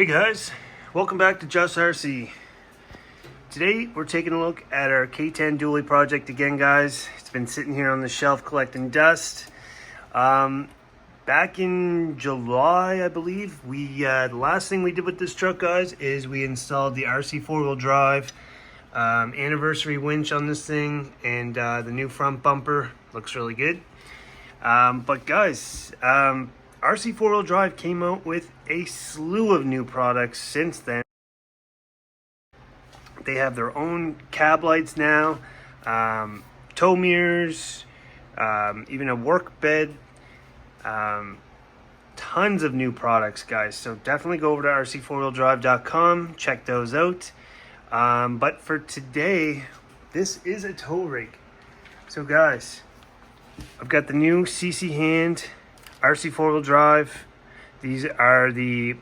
Hey guys, welcome back to Just RC. Today we're taking a look at our K10 Dually project again, guys. It's been sitting here on the shelf collecting dust. Back in July, I believe, the last thing we did with this truck, guys, is we installed the RC4WD drive anniversary winch on this thing, and the new front bumper looks really good. But guys, RC4WD drive came out with a slew of new products since then. They have their own cab lights now, tow mirrors, even a work bed, tons of new products, guys. So definitely go over to RC4WDrive.com, check those out. But for today, this is a tow rig. So guys, I've got the new CCHAND RC4WD drive. These are the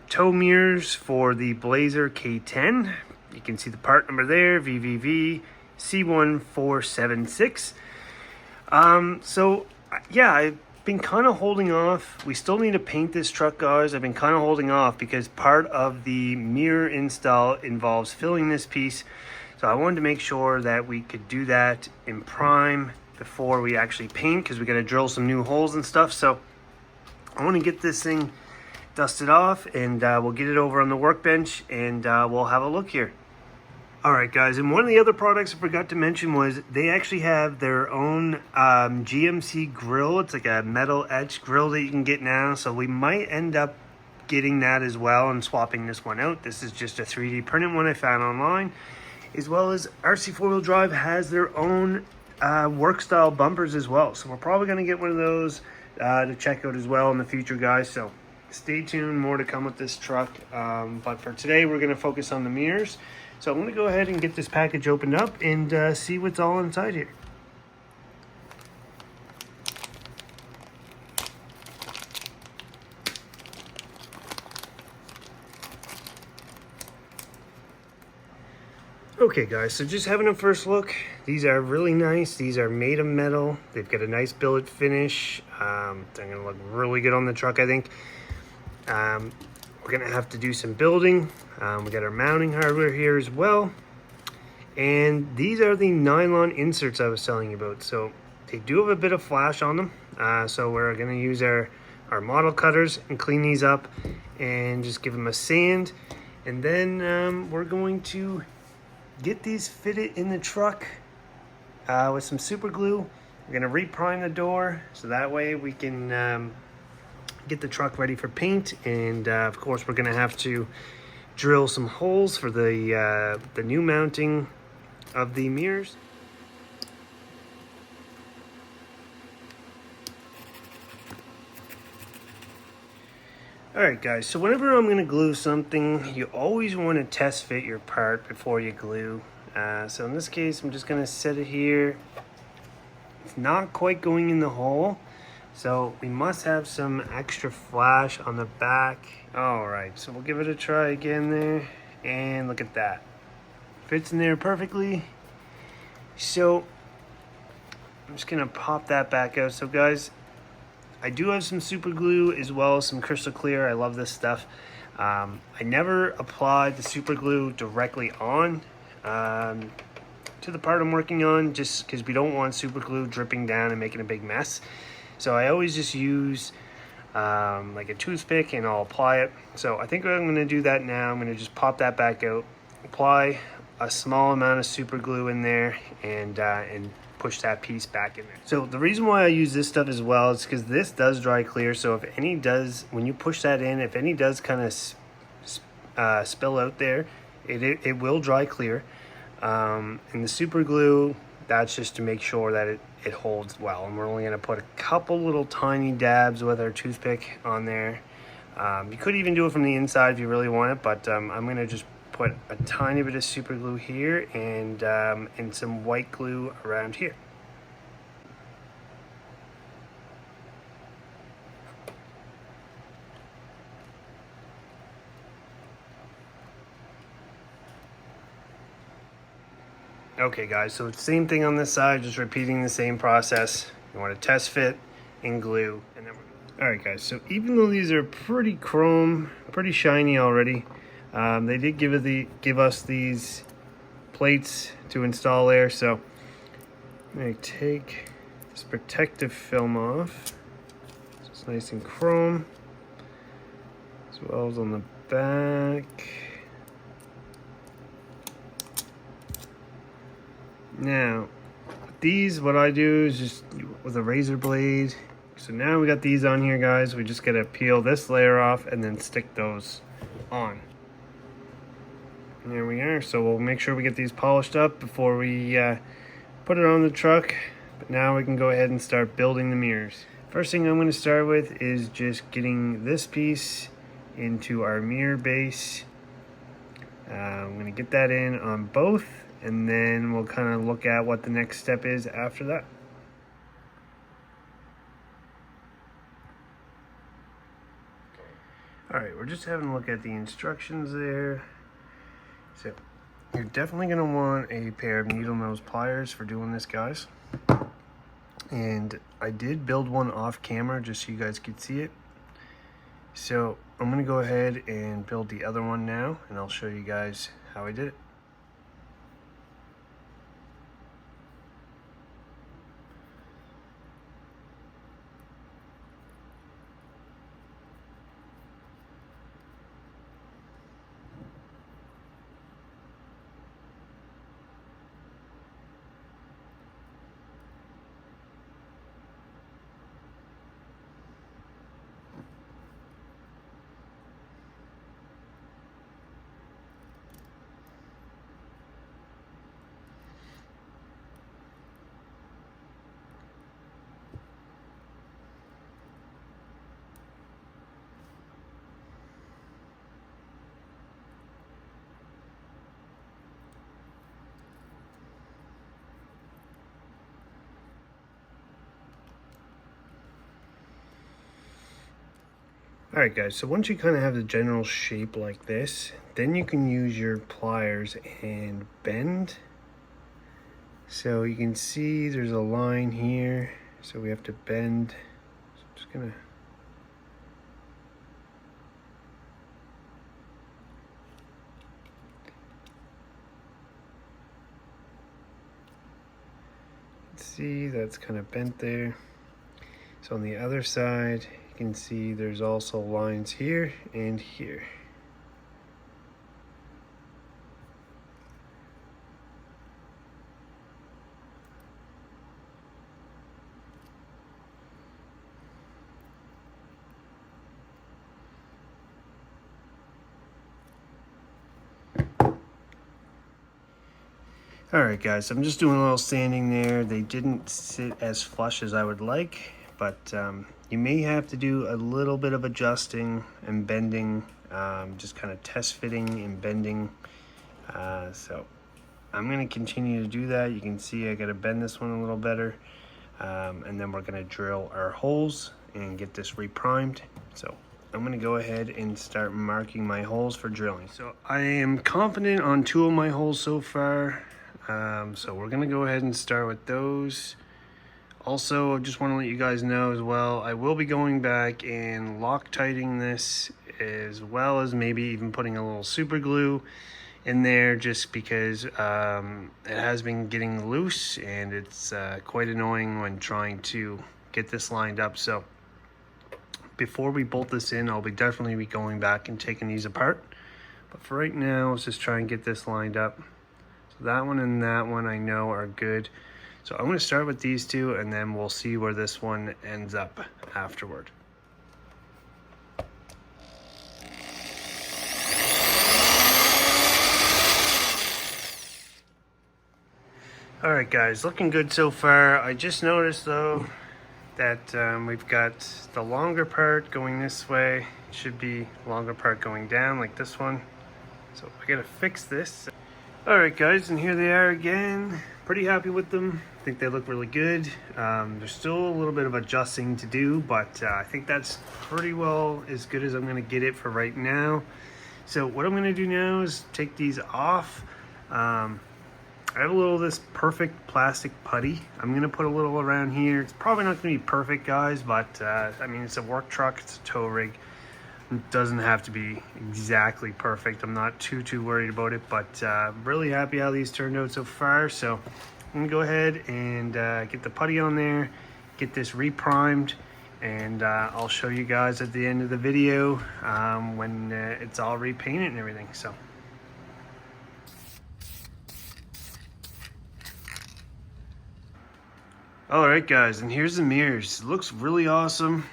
tow mirrors for the Blazer K10. You can see the part number there, VVV C1476. So yeah, I've been kind of holding off. We still need to paint this truck, guys. I've been kind of holding off because part of the mirror install involves filling this piece. So I wanted to make sure that we could do that in prime before we actually paint, because we got to drill some new holes and stuff. So I want to get this thing dusted off, and we'll get it over on the workbench, and we'll have a look here. All right, guys, and one of the other products I forgot to mention was they actually have their own GMC grill. It's like a metal etch grill that you can get now, so we might end up getting that as well and swapping this one out. This is just a 3D printed one I found online, as well as RC4WD drive has their own work style bumpers as well, so we're probably going to get one of those to check out as well in the future, guys. So stay tuned, more to come with this truck. But for today, we're going to focus on the mirrors. So I'm going to go ahead and get this package opened up and see what's all inside here. Okay, guys, so just having a first look, these are really nice. These are made of metal. They've got a nice billet finish. They're going to look really good on the truck, I think. We're going to have to do some building. We got our mounting hardware here as well. And these are the nylon inserts I was telling you about. So they do have a bit of flash on them. So we're going to use our model cutters and clean these up and just give them a sand. And then we're going to get these fitted in the truck with some super glue. We're going to reprime the door so that way we can get the truck ready for paint. And of course we're going to have to drill some holes for the new mounting of the mirrors. Alright, guys, so whenever I'm going to glue something, you always want to test fit your part before you glue. So in this case, I'm just going to set it here. It's not quite going in the hole, so we must have some extra flash on the back. Alright, so we'll give it a try again there, and look at that. Fits in there perfectly. So I'm just going to pop that back out. So guys, I do have some super glue as well as some crystal clear. I love this stuff. I never applied the super glue directly on to the part I'm working on, just because we don't want super glue dripping down and making a big mess. So I always just use like a toothpick and I'll apply it. So I think I'm going to do that now. I'm going to just pop that back out, apply a small amount of super glue in there, and push that piece back in there. So the reason why I use this stuff as well is because this does dry clear. So if any does, when you push that in, if any does kind of spill out there, it will dry clear. And the super glue, that's just to make sure that it holds well. And we're only going to put a couple little tiny dabs with our toothpick on there. You could even do it from the inside if you really want it, but I'm going to just put a tiny bit of super glue here and some white glue around here. Okay guys, so it's the same thing on this side, just repeating the same process. You want to test fit and glue, and then Alright guys, so even though these are pretty chrome, pretty shiny already, they did give us these plates to install there, so I'm going to take this protective film off. So it's nice and chrome, as well as on the back. Now, these, what I do is just with a razor blade. So now we got these on here, guys. We just gotta peel this layer off and then stick those on. And there we are. So we'll make sure we get these polished up before we put it on the truck. But now we can go ahead and start building the mirrors. First thing I'm gonna start with is just getting this piece into our mirror base. I'm gonna get that in on both, and then we'll kind of look at what the next step is after that. Alright, we're just having a look at the instructions there. So, you're definitely going to want a pair of needle nose pliers for doing this, guys. And I did build one off camera just so you guys could see it. So, I'm going to go ahead and build the other one now, and I'll show you guys how I did it. Alright guys, so once you kind of have the general shape like this, then you can use your pliers and bend. So you can see there's a line here, so we have to bend. So I'm just gonna see that's kind of bent there. So on the other side, you can see there's also lines here and here. Alright guys, I'm just doing a little sanding there. They didn't sit as flush as I would like, but you may have to do a little bit of adjusting and bending, just kind of test fitting and bending. So I'm going to continue to do that. You can see I got to bend this one a little better, and then we're going to drill our holes and get this reprimed. So I'm going to go ahead and start marking my holes for drilling. So I am confident on 2 of my holes so far. So we're going to go ahead and start with those. Also, I just want to let you guys know as well, I will be going back and Loctiting this, as well as maybe even putting a little super glue in there, just because it has been getting loose and it's quite annoying when trying to get this lined up. So before we bolt this in, I'll definitely be going back and taking these apart. But for right now, let's just try and get this lined up. So that one and that one I know are good. So I'm going to start with these 2, and then we'll see where this one ends up afterward. Alright guys, looking good so far. I just noticed though that we've got the longer part going this way. It should be longer part going down like this one. So I gotta fix this. Alright guys, and here they are again. Pretty happy with them. I think they look really good. There's still a little bit of adjusting to do, but I think that's pretty well as good as I'm going to get it for right now. So what I'm going to do now is take these off. I have a little of this perfect plastic putty. I'm gonna put a little around here. It's probably not gonna be perfect, guys, but I mean, it's a work truck, it's a tow rig. It doesn't have to be exactly perfect. I'm not too worried about it, but really happy how these turned out so far. So I'm gonna go ahead and get the putty on there, get this reprimed, and I'll show you guys at the end of the video when it's all repainted and everything. So. All right, guys, and here's the mirrors. It looks really awesome.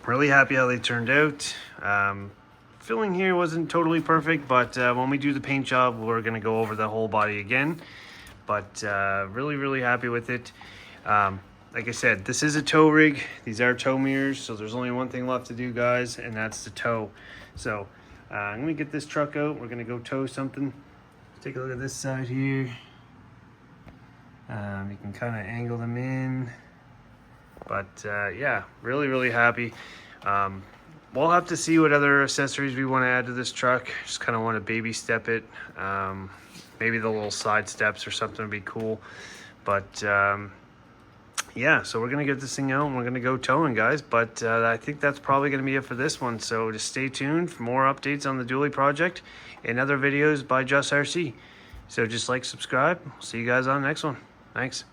Really happy how they turned out. Filling here wasn't totally perfect, but when we do the paint job, we're gonna go over the whole body again. But really happy with it. Like I said, this is a tow rig. These are tow mirrors, so there's only one thing left to do, guys, and that's the tow. So I'm gonna get this truck out. We're gonna go tow something. Take a look at this side here. You can kind of angle them in, but yeah, really happy. We'll have to see what other accessories we want to add to this truck. Just kind of want to baby step it. Maybe the little side steps or something would be cool, but yeah, so we're gonna get this thing out and we're gonna go towing, guys. But I think that's probably gonna be it for this one, so just stay tuned for more updates on the Dually project and other videos by Just RC. So just like, subscribe. See you guys on the next one. Thanks.